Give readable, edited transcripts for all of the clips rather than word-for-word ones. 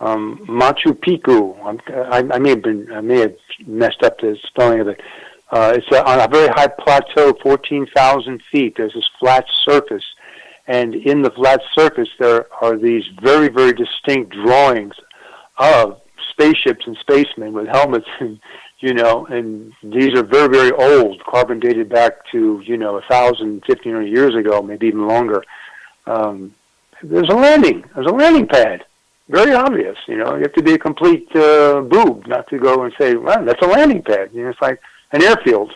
Machu Picchu. I may have messed up the spelling of it. It's on a very high plateau, 14,000 feet. There's this flat surface, and in the flat surface there are these very, very distinct drawings of spaceships and spacemen with helmets, and and these are very, very old, carbon dated back to 1,000, 1,500 years ago, maybe even longer. There's a landing pad. Very obvious, you have to be a complete boob not to go and say, well, that's a landing pad. It's like an airfield.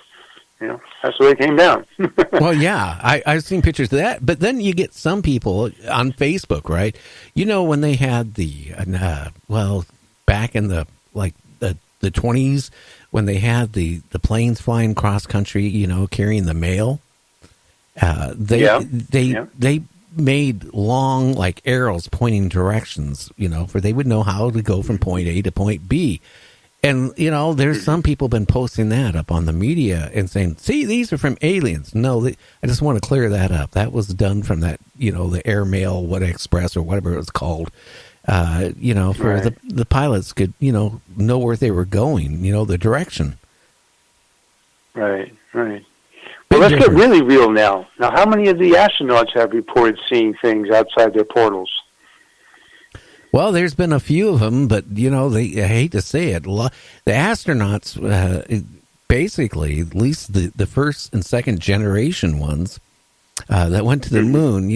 That's the way it came down. Well, yeah, I've seen pictures of that. But then you get some people on Facebook, right? When they had the, back in the 20s, when they had the planes flying cross country, carrying the mail, they made long arrows pointing directions, for they would know how to go from point A to point B. And, there's some people been posting that up on the media and saying, see, these are from aliens. No, I just want to clear that up. That was done from that, the airmail, express or whatever it was called, for right. the pilots could, know where they were going, the direction. Right. Well, let's get really real now. Now, how many of the astronauts have reported seeing things outside their portals? Well, there's been a few of them, but, I hate to say it, the astronauts, basically, at least the first and second generation ones that went to the moon,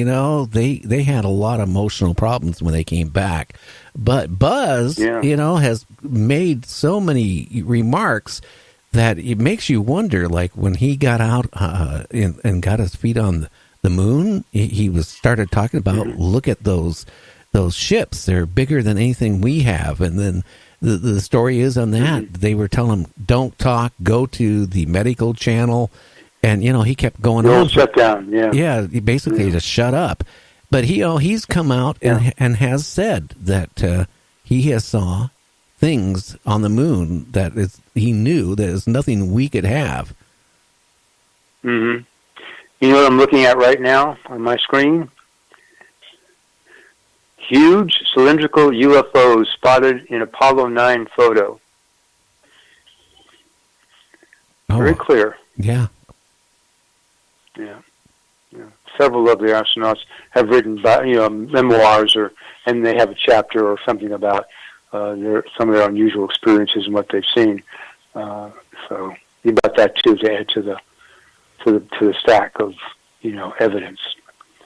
they had a lot of emotional problems when they came back. But Buzz, has made so many remarks that it makes you wonder, when he got out and got his feet on the moon, he started talking about, look at those ships. They're bigger than anything we have. And then the story is on that, they were telling him, don't talk, go to the medical channel. And, he kept going on. Shut down, yeah. Yeah, basically just shut up. But he's come out and has said that he has saw things on the moon that he knew that is nothing we could have. Mm-hmm. You know what I'm looking at right now on my screen? Huge cylindrical UFOs spotted in Apollo 9 photo. Very clear. Yeah. Yeah. Several of the astronauts have written memoirs, and they have a chapter or something about some of their unusual experiences and what they've seen. So you got that too to add to the stack of evidence.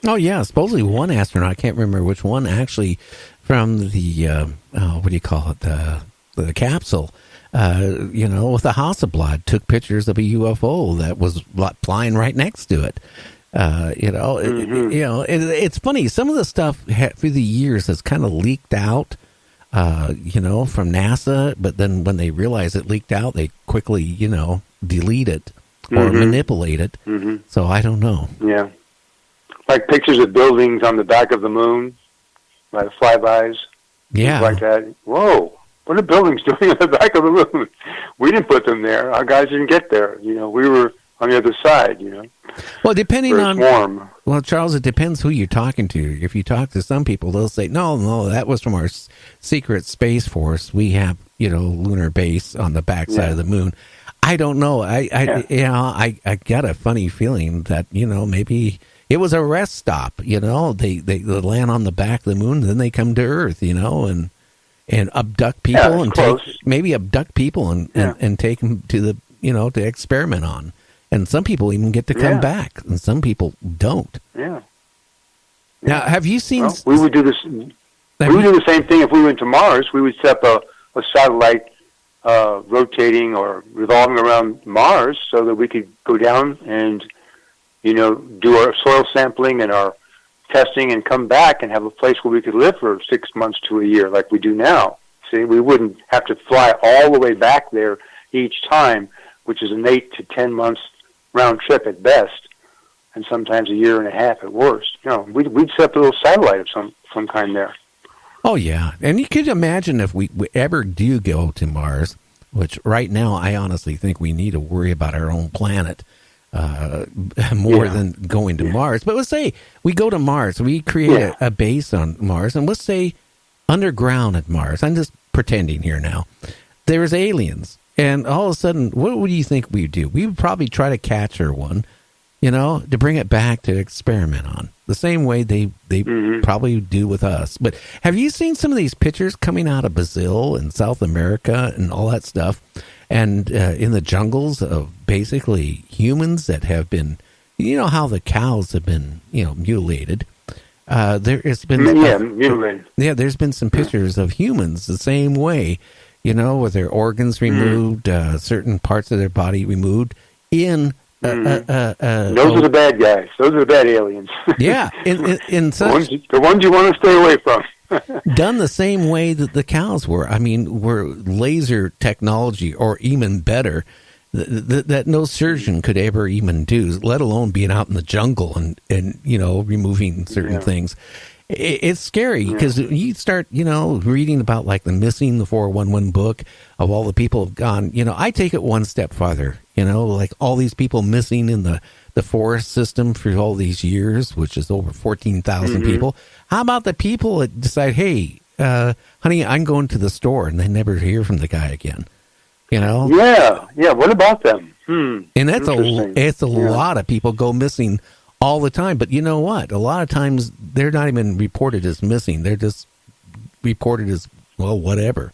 Oh yeah, supposedly one astronaut, I can't remember which one, actually from the what do you call it, the capsule, with the Hasselblad, took pictures of a UFO that was flying right next to it. It's funny. Some of the stuff through the years has kind of leaked out. From NASA, but then when they realize it leaked out, they quickly, delete it or manipulate it. Mm-hmm. So I don't know. Yeah. Like pictures of buildings on the back of the moon, like flybys. Yeah. Like that. Whoa. What are buildings doing on the back of the moon? We didn't put them there. Our guys didn't get there. We were on the other side, Well, depending on... warm. Well, Charles, it depends who you're talking to. If you talk to some people, they'll say, no, that was from our secret Space Force. We have, lunar base on the backside of the moon. I don't know. I got a funny feeling that, maybe it was a rest stop. They land on the back of the moon, then they come to Earth, and abduct people and abduct people and take them to the, to experiment on. And some people even get to come back, and some people don't. Yeah. Now, have you seen? Well, we would do this. We would do the same thing if we went to Mars. We would set up a satellite rotating or revolving around Mars, so that we could go down and, do our soil sampling and our testing, and come back and have a place where we could live for 6 months to a year, like we do now. See, we wouldn't have to fly all the way back there each time, which is an 8 to 10 months round trip at best, and sometimes a year and a half at worst. We'd set up a little satellite of some kind there. Oh yeah, and you could imagine if we ever do go to Mars, which right now I honestly think we need to worry about our own planet more than going to Mars. But let's say we go to Mars, we create a base on Mars, and let's say underground at Mars. I'm just pretending here now. There's aliens. And all of a sudden, what would you think we'd do? We would probably try to capture one, to bring it back to experiment on. The same way they probably do with us. But have you seen some of these pictures coming out of Brazil and South America and all that stuff? And in the jungles of basically humans that have been, how the cows have been, mutilated. There has been mutilated. Yeah, there's been some pictures of humans the same way, with their organs removed, certain parts of their body removed. Those are the bad guys. Those are the bad aliens. Yeah, in such, the ones you want to stay away from. Done the same way that the cows were. I mean, were laser technology, or even better, that no surgeon could ever even do, let alone being out in the jungle and removing certain things. It's scary because you start, reading about like the missing, the 411 book of all the people have gone. I take it one step farther, like all these people missing in the forest system for all these years, which is over 14,000 people. How about the people that decide, hey, honey, I'm going to the store, and they never hear from the guy again? Yeah. What about them? And it's a lot of people go missing all the time. But you know what? A lot of times they're not even reported as missing. They're just reported as, well, whatever.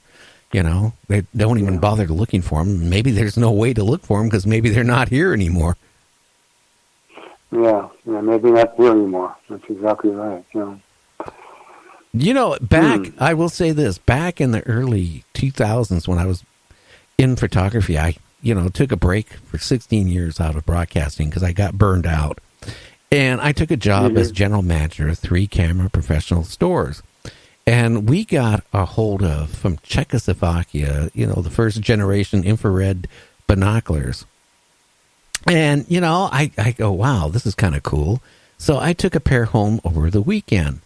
They don't even bother looking for them. Maybe there's no way to look for them because maybe they're not here anymore. Yeah, maybe not here anymore. That's exactly right. I will say this, back in the early 2000s when I was in photography, I, took a break for 16 years out of broadcasting because I got burned out. And I took a job as general manager of 3 camera professional stores. And we got a hold of, from Czechoslovakia, the first generation infrared binoculars. And, I go, wow, this is kind of cool. So I took a pair home over the weekend.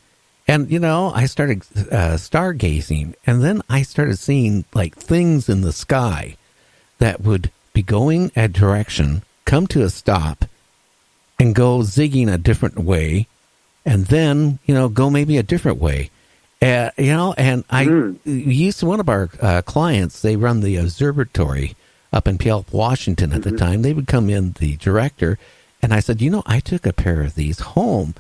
And, I started stargazing. And then I started seeing, like, things in the sky that would be going a direction, come to a stop, and go zigging a different way. And then, go maybe a different way. And I used one of our clients, they run the observatory up in Puyallup, Washington at the time. They would come in, the director, and I said, I took a pair of these home,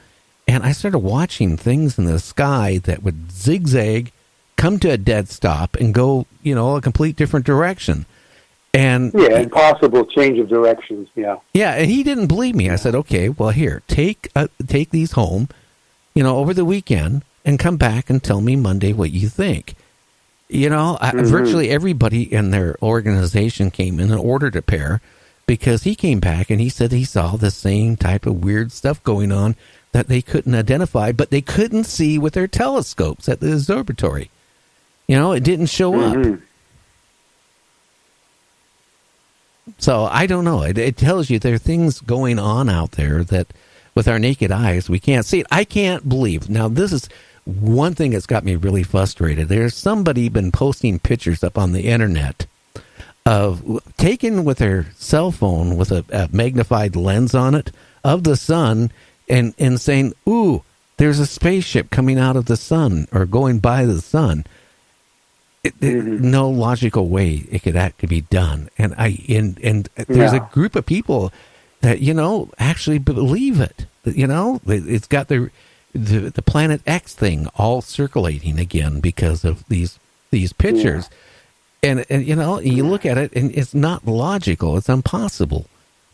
and I started watching things in the sky that would zigzag, come to a dead stop, and go, a complete different direction. And impossible change of directions. Yeah, and he didn't believe me. I said, okay, well, here, take these home, over the weekend, and come back and tell me Monday what you think. Virtually everybody in their organization came in and ordered a pair because he came back and he said he saw the same type of weird stuff going on that they couldn't identify, but they couldn't see with their telescopes at the observatory. It didn't show up. So I don't know. It tells you there are things going on out there that with our naked eyes, we can't see it. I can't believe. Now, this is one thing that's got me really frustrated. There's somebody been posting pictures up on the internet of taken with their cell phone with a magnified lens on it of the sun and saying, ooh, there's a spaceship coming out of the sun or going by the sun. No logical way that could be done. And there's a group of people that, actually believe it. It's got the Planet X thing all circulating again because of these pictures. And you look at it and it's not logical. It's impossible.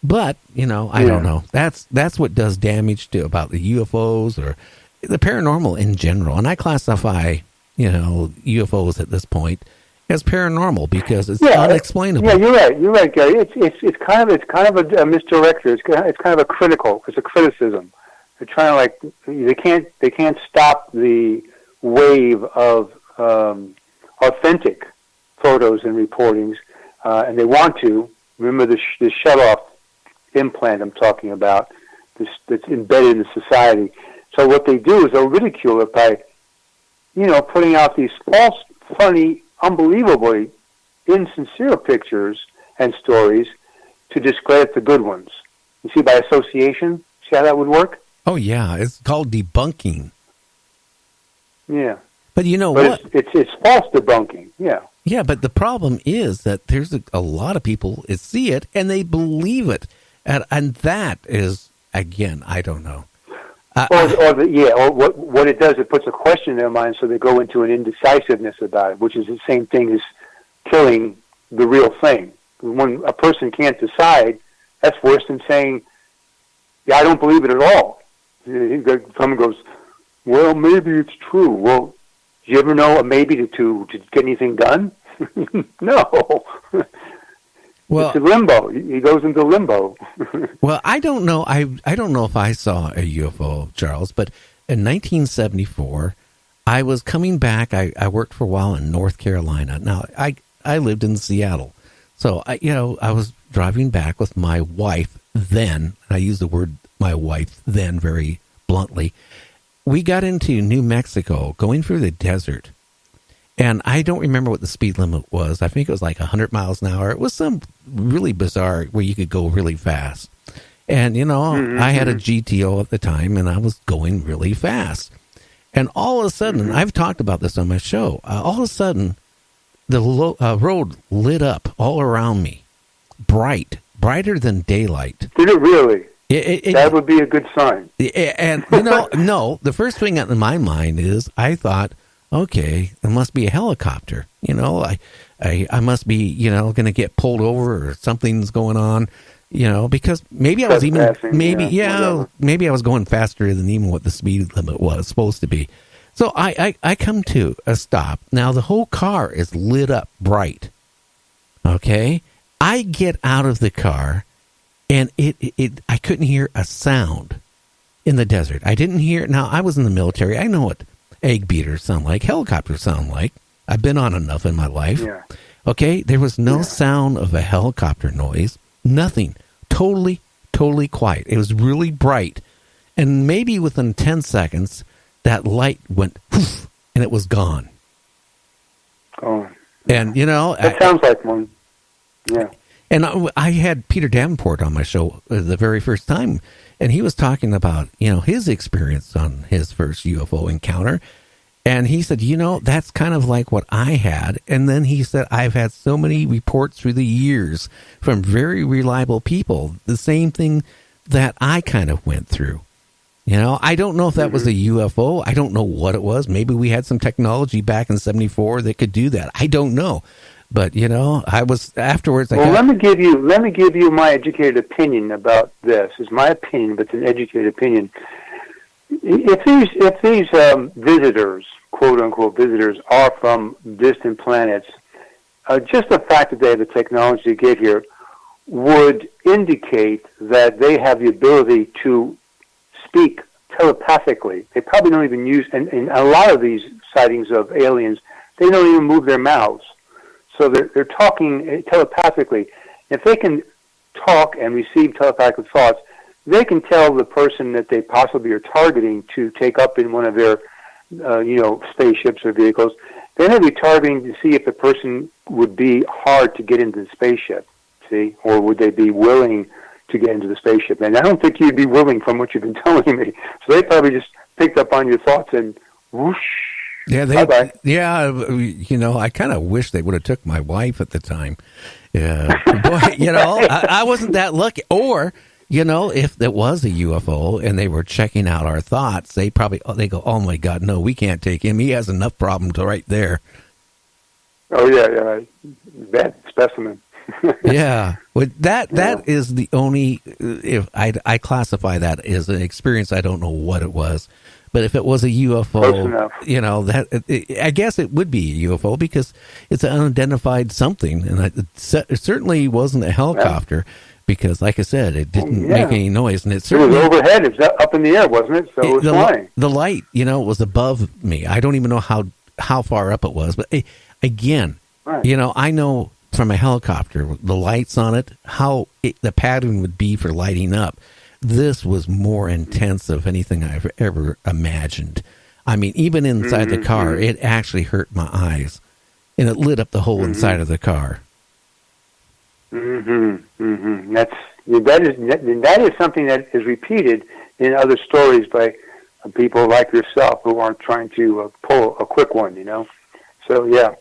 But, I don't know. That's what does damage to about the UFOs or the paranormal in general. And I classify, UFOs at this point as paranormal because it's unexplainable. Yeah, you're right, Gary. It's kind of a misdirector. It's kind of a criticism. They're trying to they can't stop the wave of authentic photos and reportings, and they want to. Remember the shut-off implant I'm talking about, that's embedded in society. So what they do is they'll ridicule it by, putting out these false, funny, unbelievably insincere pictures and stories to discredit the good ones. You see, by association, see how that would work? Oh, yeah. It's called debunking. Yeah. But you know but what? It's false debunking. Yeah. Yeah, but the problem is that there's a lot of people that see it and they believe it, and that is, again, I don't know. Or what it does, it puts a question in their mind, so they go into an indecisiveness about it, which is the same thing as killing the real thing. When a person can't decide, that's worse than saying, "Yeah, I don't believe it at all." Someone goes, "Well, maybe it's true." Well, do you ever know a maybe to get anything done? No. Well, it's a limbo. He goes into limbo. Well, I don't know. I don't know if I saw a UFO, Charles, but in 1974, I was coming back. I worked for a while in North Carolina. Now, I lived in Seattle. So, I was driving back with my wife then. And I use the word my wife then very bluntly. We got into New Mexico, going through the desert. And I don't remember what the speed limit was. I think it was like 100 miles an hour. It was some really bizarre where you could go really fast. And, I had a GTO at the time, and I was going really fast. And all of a sudden, I've talked about this on my show, all of a sudden, the road lit up all around me, brighter than daylight. Did it really? That would be a good sign. And, no, the first thing in my mind is I thought, okay, it must be a helicopter. I must be, going to get pulled over or something's going on, because maybe I was maybe I was going faster than even what the speed limit was supposed to be. So I come to a stop. Now the whole car is lit up bright. Okay. I get out of the car and I couldn't hear a sound in the desert. I didn't hear. Now I was in the military. I know what egg beaters sound like, helicopters sound like. I've been on enough in my life. Yeah. Okay, there was no sound of a helicopter noise, nothing. Totally quiet. It was really bright. And maybe within 10 seconds, that light went poof, and it was gone. Oh. And, that sounds like one. Yeah. And I had Peter Davenport on my show the very first time, and he was talking about, his experience on his first UFO encounter. And he said, that's kind of like what I had. And then he said, I've had so many reports through the years from very reliable people, the same thing that I kind of went through. I don't know if that was a UFO. I don't know what it was. Maybe we had some technology back in 74 that could do that. I don't know. But, I was afterwards. Let me give you my educated opinion about this. It's my opinion, but it's an educated opinion. If these visitors, quote unquote visitors, are from distant planets, just the fact that they have the technology to get here would indicate that they have the ability to speak telepathically. They probably don't even use, and a lot of these sightings of aliens, they don't even move their mouths. So they're talking telepathically. If they can talk and receive telepathic thoughts, they can tell the person that they possibly are targeting to take up in one of their, spaceships or vehicles. Then they'll be targeting to see if the person would be hard to get into the spaceship, see, or would they be willing to get into the spaceship. And I don't think you'd be willing from what you've been telling me. So they probably just picked up on your thoughts and whoosh. Yeah, bye-bye. Yeah, I kind of wish they would have took my wife at the time. Yeah, boy, I wasn't that lucky. Or, if it was a UFO and they were checking out our thoughts, they go, oh my God, no, we can't take him. He has enough problems right there. Oh yeah, bad specimen. Yeah, well, that is the only. If I classify that as an experience, I don't know what it was. But if it was a UFO, I guess it would be a UFO because it's an unidentified something. And it certainly wasn't a helicopter because, like I said, it didn't make any noise. And it was overhead. It was up in the air, wasn't it? So it was flying. The light, was above me. I don't even know how far up it was. But again, I know from a helicopter, the lights on it, the pattern would be for lighting up. This was more intense of anything I've ever imagined. I mean, even inside the car, it actually hurt my eyes, and it lit up the whole inside of the car. That is something that is repeated in other stories by people like yourself who aren't trying to pull a quick one, So, yeah.